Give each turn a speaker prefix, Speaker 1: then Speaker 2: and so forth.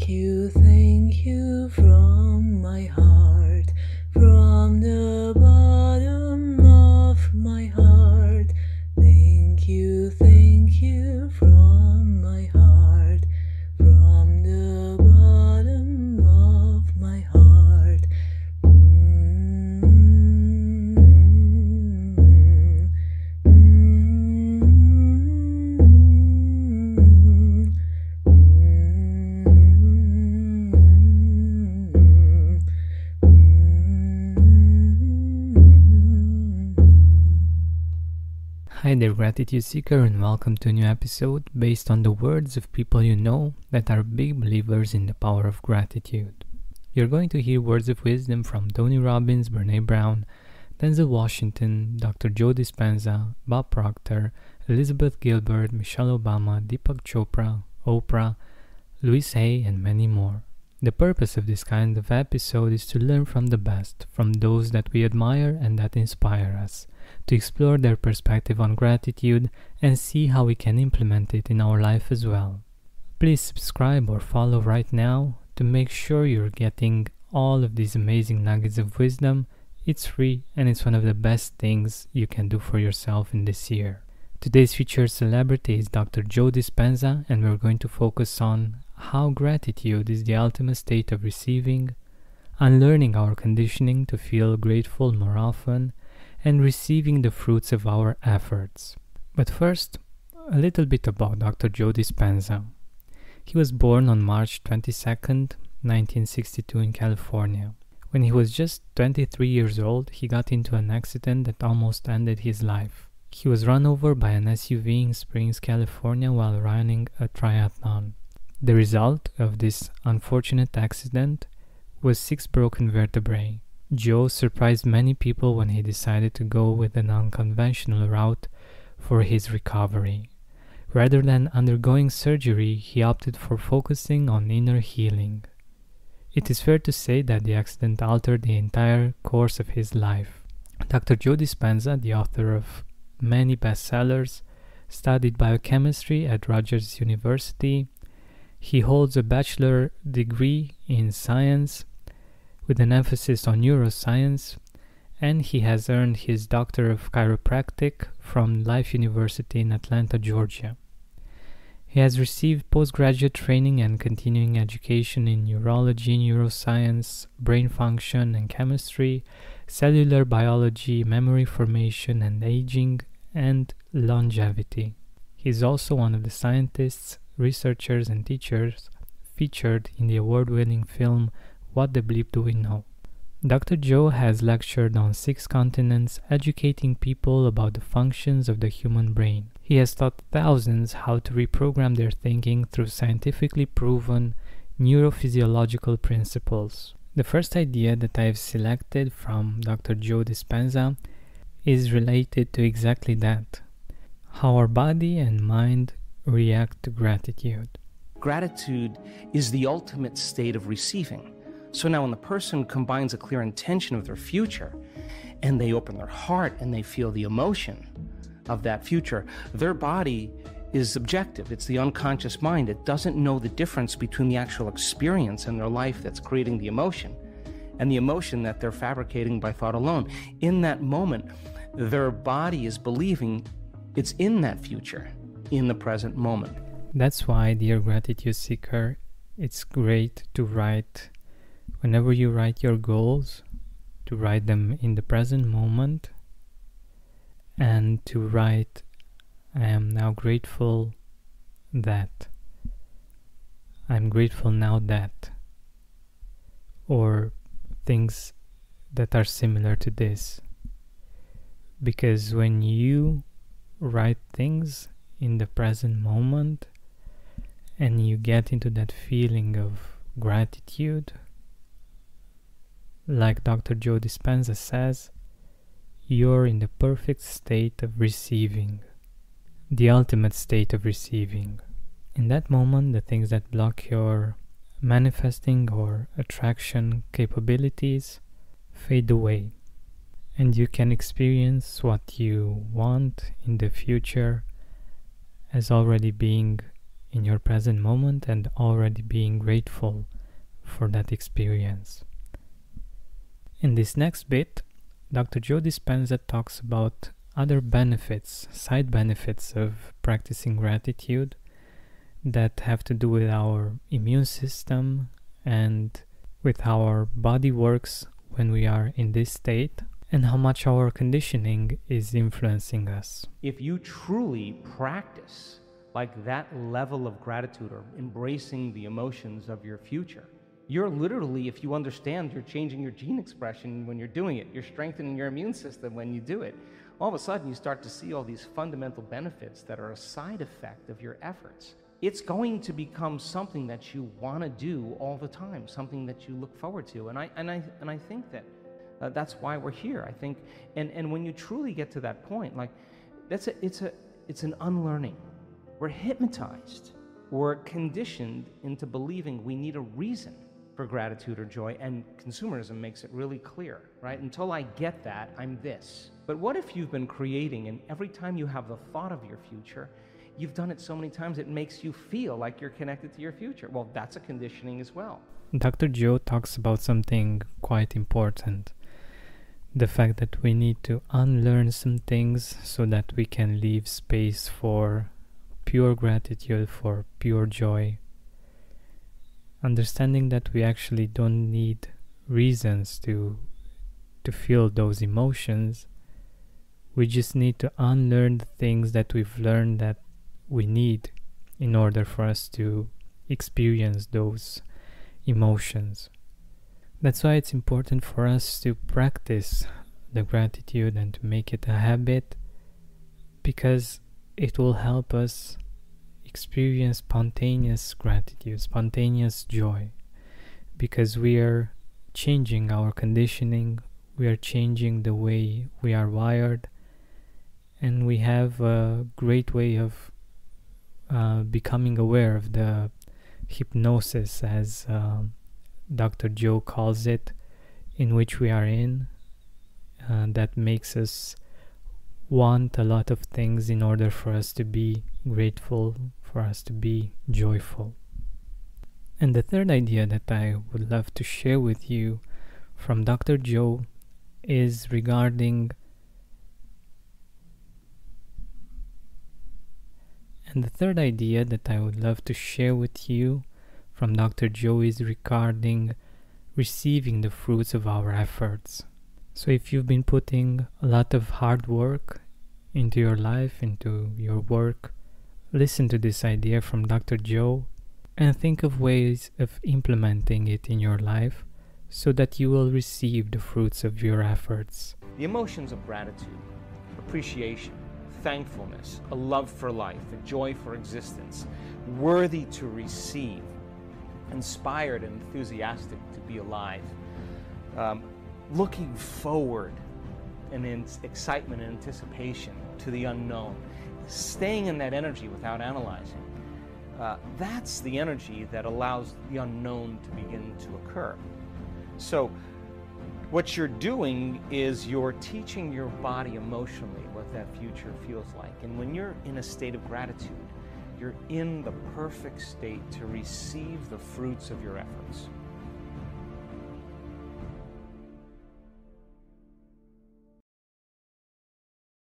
Speaker 1: thank you from my heart, from the bottom of my heart. Thank you from my heart, from the bottom of my heart.
Speaker 2: Hi there, Gratitude Seeker, and welcome to a new episode based on the words of people you know that are big believers in the power of gratitude. You're going to hear words of wisdom from Tony Robbins, Brene Brown, Denzel Washington, Dr. Joe Dispenza, Bob Proctor, Elizabeth Gilbert, Michelle Obama, Deepak Chopra, Oprah, Louise Hay, and many more. The purpose of this kind of episode is to learn from the best, from those that we admire and that inspire us, to explore their perspective on gratitude and see how we can implement it in our life as well. Please subscribe or follow right now to make sure you're getting all of these amazing nuggets of wisdom. It's free and it's one of the best things you can do for yourself in this year. Today's featured celebrity is Dr. Joe Dispenza, and we're going to focus on how gratitude is the ultimate state of receiving, unlearning our conditioning to feel grateful more often, and receiving the fruits of our efforts. But first, a little bit about Dr. Joe Dispenza. He was born on March 22nd, 1962 in California. When he was just 23 years old, he got into an accident that almost ended his life. He was run over by an SUV in Springs, California while running a triathlon. The result of this unfortunate accident was 6 broken vertebrae. Joe surprised many people when he decided to go with an unconventional route for his recovery. Rather than undergoing surgery, he opted for focusing on inner healing. It is fair to say that the accident altered the entire course of his life. Dr. Joe Dispenza, the author of many bestsellers, studied biochemistry at Rutgers University. He holds a bachelor degree in science with an emphasis on neuroscience, and he has earned his Doctor of Chiropractic from Life University in Atlanta, Georgia. He has received postgraduate training and continuing education in neurology, neuroscience, brain function and chemistry, cellular biology, memory formation and aging, and longevity. He is also one of the scientists, researchers, and teachers featured in the award-winning film What the Bleep Do We Know? Dr. Joe has lectured on 6 continents, educating people about the functions of the human brain. He has taught thousands how to reprogram their thinking through scientifically proven neurophysiological principles. The first idea that I have selected from Dr. Joe Dispenza is related to exactly that: how our body and mind react to gratitude.
Speaker 3: Gratitude is the ultimate state of receiving. So now when the person combines a clear intention of their future and they open their heart and they feel the emotion of that future, their body is objective. It's the unconscious mind. It doesn't know the difference between the actual experience in their life that's creating the emotion and the emotion that they're fabricating by thought alone. In that moment, their body is believing it's in that future, in the present moment.
Speaker 2: That's why, dear Gratitude Seeker, it's great to write, whenever you write your goals, to write them in the present moment, and to write, I am now grateful that, I'm grateful now that, or things that are similar to this. Because when you write things in the present moment and you get into that feeling of gratitude, like Dr. Joe Dispenza says, you're in the perfect state of receiving, the ultimate state of receiving. In that moment, the things that block your manifesting or attraction capabilities fade away, and you can experience what you want in the future as already being in your present moment and already being grateful for that experience. In this next bit, Dr. Joe Dispenza talks about other benefits, side benefits of practicing gratitude that have to do with our immune system and with how our body works when we are in this state, and how much our conditioning is influencing us.
Speaker 3: If you truly practice like that level of gratitude or embracing the emotions of your future, you're literally, if you understand, you're changing your gene expression when you're doing it. You're strengthening your immune system when you do it. All of a sudden, you start to see all these fundamental benefits that are a side effect of your efforts. It's going to become something that you want to do all the time, something that you look forward to. And I think that that's why we're here. I think, and when you truly get to that point, like it's an unlearning. We're hypnotized. We're conditioned into believing we need a reason for gratitude or joy, and consumerism makes it really clear, right? Until I get that, I'm this. But what if you've been creating, and every time you have the thought of your future, you've done it so many times it makes you feel like you're connected to your future? Well, that's a conditioning as well.
Speaker 2: Dr. Joe talks about something quite important. The fact that we need to unlearn some things so that we can leave space for pure gratitude, for pure joy. Understanding that we actually don't need reasons to feel those emotions. We just need to unlearn the things that we've learned that we need in order for us to experience those emotions. That's why it's important for us to practice the gratitude and to make it a habit, because it will help us experience spontaneous gratitude, spontaneous joy, because we are changing our conditioning, we are changing the way we are wired, and we have a great way of becoming aware of the hypnosis, as Dr. Joe calls it, in which we are in, that makes us want a lot of things in order for us to be grateful, for us to be joyful. And the third idea that I would love to share with you from Dr. Joe is regarding from Dr. Joe is regarding receiving the fruits of our efforts. So if you've been putting a lot of hard work into your life, into your work, listen to this idea from Dr. Joe and think of ways of implementing it in your life so that you will receive the fruits of your efforts.
Speaker 3: The emotions of gratitude, appreciation, thankfulness, a love for life, a joy for existence, worthy to receive, inspired and enthusiastic to be alive, looking forward and in excitement and anticipation to the unknown, staying in that energy without analyzing. That's the energy that allows the unknown to begin to occur. So what you're doing is you're teaching your body emotionally what that future feels like. And when you're in a state of gratitude, you're in the perfect state to receive the fruits of your efforts.